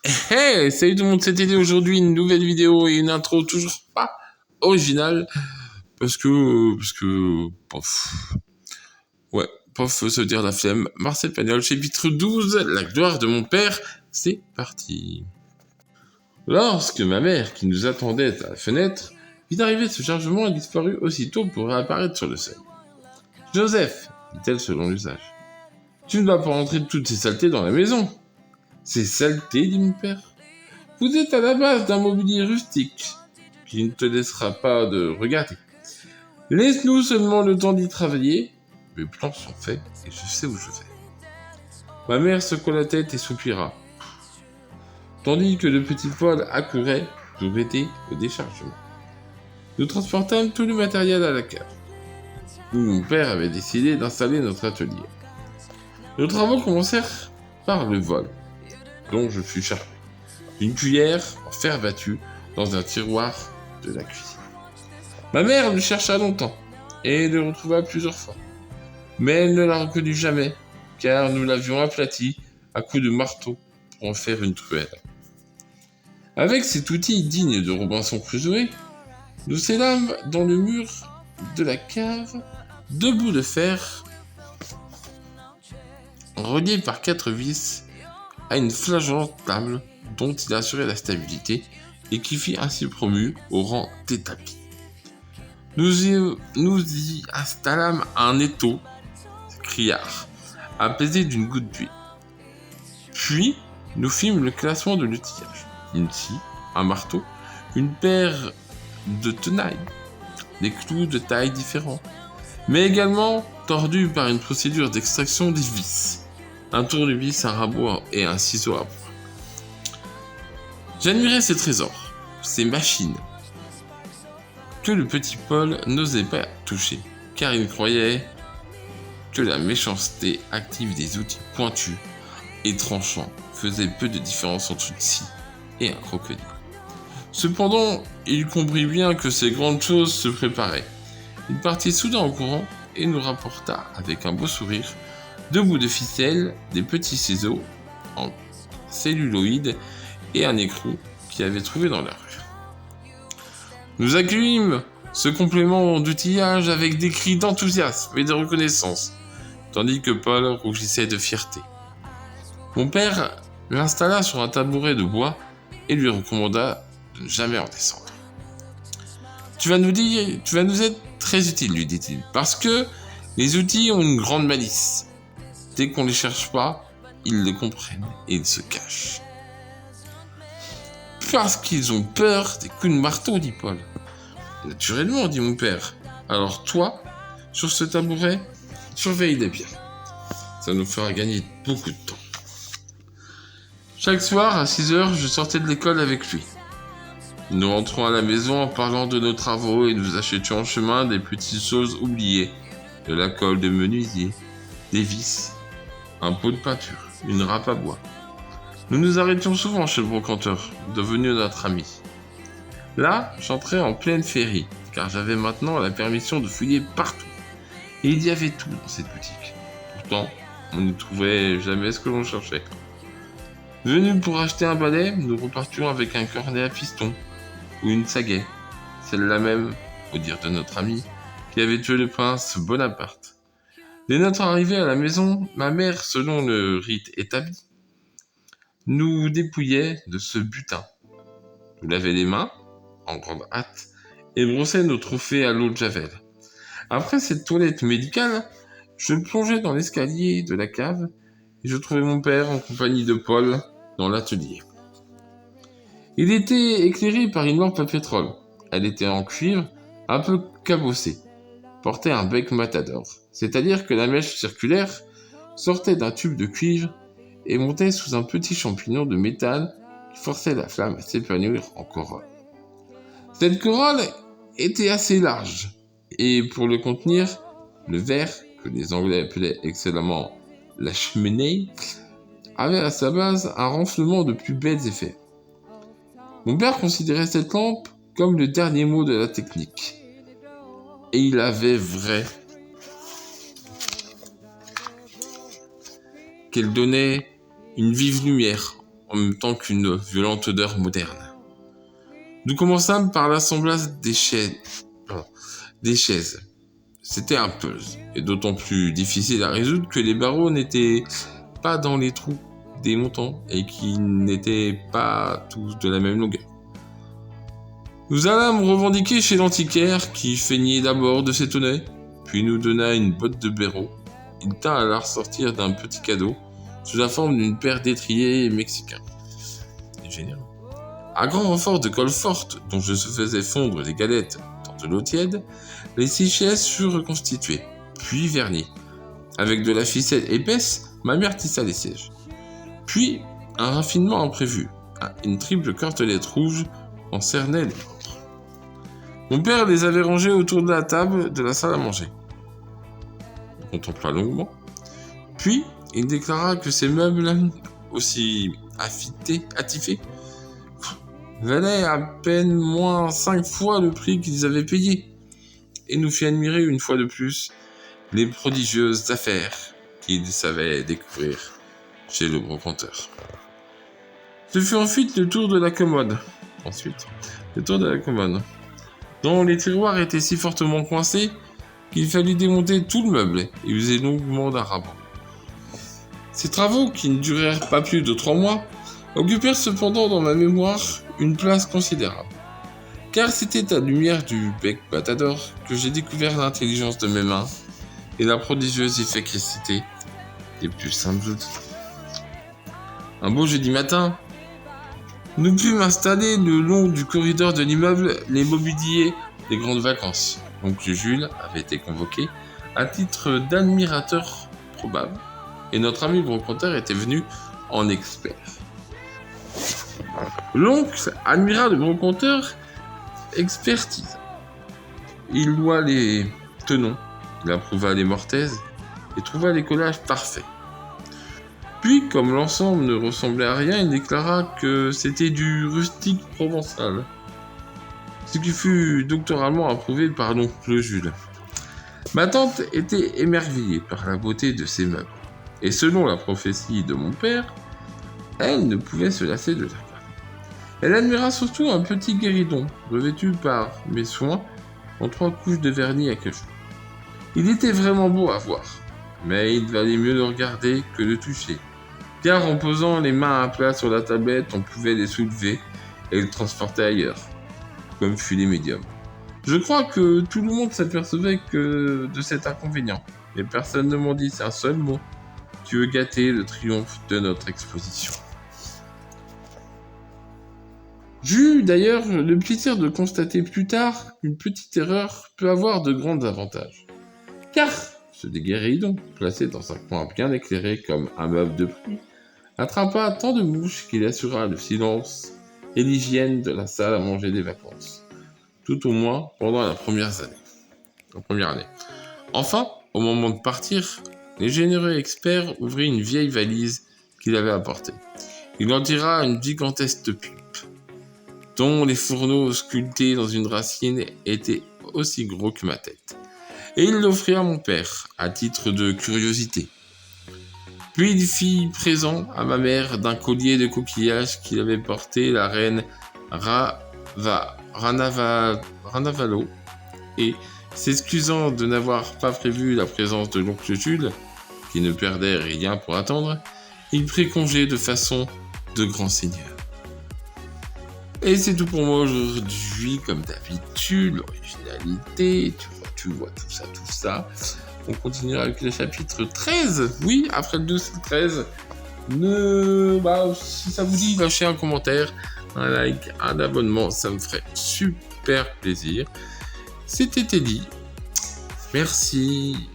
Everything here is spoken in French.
Hey, salut tout le monde, c'était aujourd'hui une nouvelle vidéo et une intro toujours pas originale pof. Ouais, pof, ça veut dire la flemme. Marcel Pagnol, chapitre 12, la gloire de mon père, c'est parti. Lorsque ma mère, qui nous attendait à la fenêtre, vit arriver ce chargement, elle disparut aussitôt pour réapparaître sur le seuil. Joseph, dit-elle selon l'usage, tu ne vas pas rentrer toutes ces saletés dans la maison. Ces saletés, dit mon père. Vous êtes à la base d'un mobilier rustique qui ne te laissera pas de regarder. Laisse-nous seulement le temps d'y travailler. Mes plans sont faits et je sais où je vais. Ma mère secoua la tête et soupira, tandis que le petit Paul accourait pour aider au déchargement. Nous transportâmes tout le matériel à la cave, où mon père avait décidé d'installer notre atelier. Nos travaux commencèrent par le vol, dont je fus chargé, d'une cuillère en fer battu dans un tiroir de la cuisine. Ma mère le chercha longtemps et le retrouva plusieurs fois. Mais elle ne l'a reconnu jamais, car nous l'avions aplati à coups de marteau pour en faire une truelle. Avec cet outil digne de Robinson Crusoe, nous scellâmes dans le mur de la cave 2 bouts de fer reliés par 4 vis à une flageolante table dont il assurait la stabilité et qui fit ainsi promu au rang d'établi. Nous y installâmes un étau criard, apaisé d'une goutte d'huile. Puis, nous fîmes le classement de l'outillage. Une scie, un marteau, une paire de tenailles, des clous de tailles différentes, mais également tordus par une procédure d'extraction des vis, un tournevis, un rabot et un ciseau à bois. J'admirais ces trésors, ces machines, que le petit Paul n'osait pas toucher, car il croyait que la méchanceté active des outils pointus et tranchants faisait peu de différence entre une scie et un crocodile. Cependant, il comprit bien que ces grandes choses se préparaient. Il partit soudain en courant et nous rapporta, avec un beau sourire, 2 bouts de ficelle, des petits ciseaux en celluloïd et un écrou qu'il avait trouvé dans la rue. Nous accueillîmes ce complément d'outillage avec des cris d'enthousiasme et de reconnaissance, tandis que Paul rougissait de fierté. Mon père l'installa sur un tabouret de bois et lui recommanda de ne jamais en descendre. Tu vas nous être très utile, lui dit-il, parce que les outils ont une grande malice. Dès qu'on les cherche pas, ils les comprennent et ils se cachent. Parce qu'ils ont peur des coups de marteau, dit Paul. Naturellement, dit mon père. Alors toi, sur ce tabouret, surveille-les bien. Ça nous fera gagner beaucoup de temps. Chaque soir, à 6h, je sortais de l'école avec lui. Nous rentrons à la maison en parlant de nos travaux et nous achetions en chemin des petites choses oubliées, de la colle de menuisier, des vis, un pot de peinture, une râpe à bois. Nous nous arrêtions souvent chez le brocanteur, devenu notre ami. Là, j'entrais en pleine féerie, car j'avais maintenant la permission de fouiller partout. Et il y avait tout dans cette boutique. Pourtant, on ne trouvait jamais ce que l'on cherchait. Venus pour acheter un balai, nous repartions avec un cornet à piston ou une sagaie, celle-là même, au dire de notre ami, qui avait tué le prince Bonaparte. Dès notre arrivée à la maison, ma mère, selon le rite établi, nous dépouillait de ce butin, nous lavait les mains, en grande hâte, et brossait nos trophées à l'eau de Javel. Après cette toilette médicale, je plongeais dans l'escalier de la cave et je trouvais mon père en compagnie de Paul dans l'atelier. Il était éclairé par une lampe à pétrole. Elle était en cuivre, un peu cabossée, portait un bec matador, c'est-à-dire que la mèche circulaire sortait d'un tube de cuivre et montait sous un petit champignon de métal qui forçait la flamme à s'épanouir en corolle. Cette corolle était assez large, et pour le contenir, le verre, que les Anglais appelaient excellemment la cheminée, avait à sa base un renflement de plus belles effets. Mon père considérait cette lampe comme le dernier mot de la technique. Et il avait vrai qu'elle donnait une vive lumière en même temps qu'une violente odeur moderne. Nous commençâmes par l'assemblage des chaises. C'était un puzzle, et d'autant plus difficile à résoudre que les barreaux n'étaient pas dans les trous des montants et qu'ils n'étaient pas tous de la même longueur. Nous allâmes revendiquer chez l'antiquaire qui feignit d'abord de s'étonner, puis nous donna une botte de blaireaux. Il tint à la ressortir d'un petit cadeau sous la forme d'une paire d'étriers mexicains. C'est génial. À grand renfort de colle forte dont je faisais fondre les galettes dans de l'eau tiède, les 6 chaises furent reconstituées, puis vernies. Avec de la ficelle épaisse, ma mère tissa les sièges. Puis, un raffinement imprévu, une triple cortelette rouge en cernait les bords. Mon père les avait rangés autour de la table de la salle à manger. Il contempla longuement. Puis, il déclara que ces meubles, aussi attifés, valaient à peine moins 5 fois le prix qu'ils avaient payé, et nous fit admirer une fois de plus les prodigieuses affaires qu'il savait découvrir chez le brocanteur. Ce fut ensuite le tour de la commode, dont les tiroirs étaient si fortement coincés qu'il fallut démonter tout le meuble et user longuement d'un rabot. Ces travaux, qui ne durèrent pas plus de 3 mois, occupèrent cependant dans ma mémoire une place considérable. Car c'était à la lumière du bec Matador que j'ai découvert l'intelligence de mes mains et la prodigieuse efficacité des plus simples outils. Un beau jeudi matin, nous pûmes installer le long du corridor de l'immeuble les mobiliers des grandes vacances. L'oncle Jules avait été convoqué à titre d'admirateur probable et notre ami brocanteur était venu en expert. L'oncle admira le brocanteur expertise. Il loua les tenons, il approuva les mortaises et trouva les collages parfaits. Puis, comme l'ensemble ne ressemblait à rien, il déclara que c'était du rustique provençal, ce qui fut doctoralement approuvé par l'oncle Jules. Ma tante était émerveillée par la beauté de ces meubles, et selon la prophétie de mon père, elle ne pouvait se lasser de la regarder. Elle admira surtout un petit guéridon, revêtu par mes soins en 3 couches de vernis à cachot. Il était vraiment beau à voir, mais il valait mieux le regarder que le toucher, car en posant les mains à plat sur la tablette, on pouvait les soulever et les transporter ailleurs, comme fut les médiums. Je crois que tout le monde s'apercevait que de cet inconvénient, mais personne ne m'en dit un seul mot qui veut gâter le triomphe de notre exposition. J'eus d'ailleurs le plaisir de constater plus tard qu'une petite erreur peut avoir de grands avantages. Car ce guéridon, placé dans un coin bien éclairé comme un meuble de prix, attrapa tant de mouches qu'il assura le silence et l'hygiène de la salle à manger des vacances, tout au moins pendant la première année. Enfin, au moment de partir, le généreux expert ouvrit une vieille valise qu'il avait apportée. Il en tira une gigantesque pipe, dont les fourneaux sculptés dans une racine étaient aussi gros que ma tête. Et il l'offrit à mon père, à titre de curiosité. Puis il fit présent à ma mère d'un collier de coquillages qu'il avait porté la reine Ranavalo, et, s'excusant de n'avoir pas prévu la présence de l'oncle Jules, qui ne perdait rien pour attendre, il prit congé de façon de grand seigneur. Et c'est tout pour moi aujourd'hui, comme d'habitude, l'originalité, tu vois tout ça. On continuera avec le chapitre 13, oui, après le 12 et le 13. Si ça vous dit, lâchez un commentaire, un like, un abonnement, ça me ferait super plaisir. C'était Teddy, merci.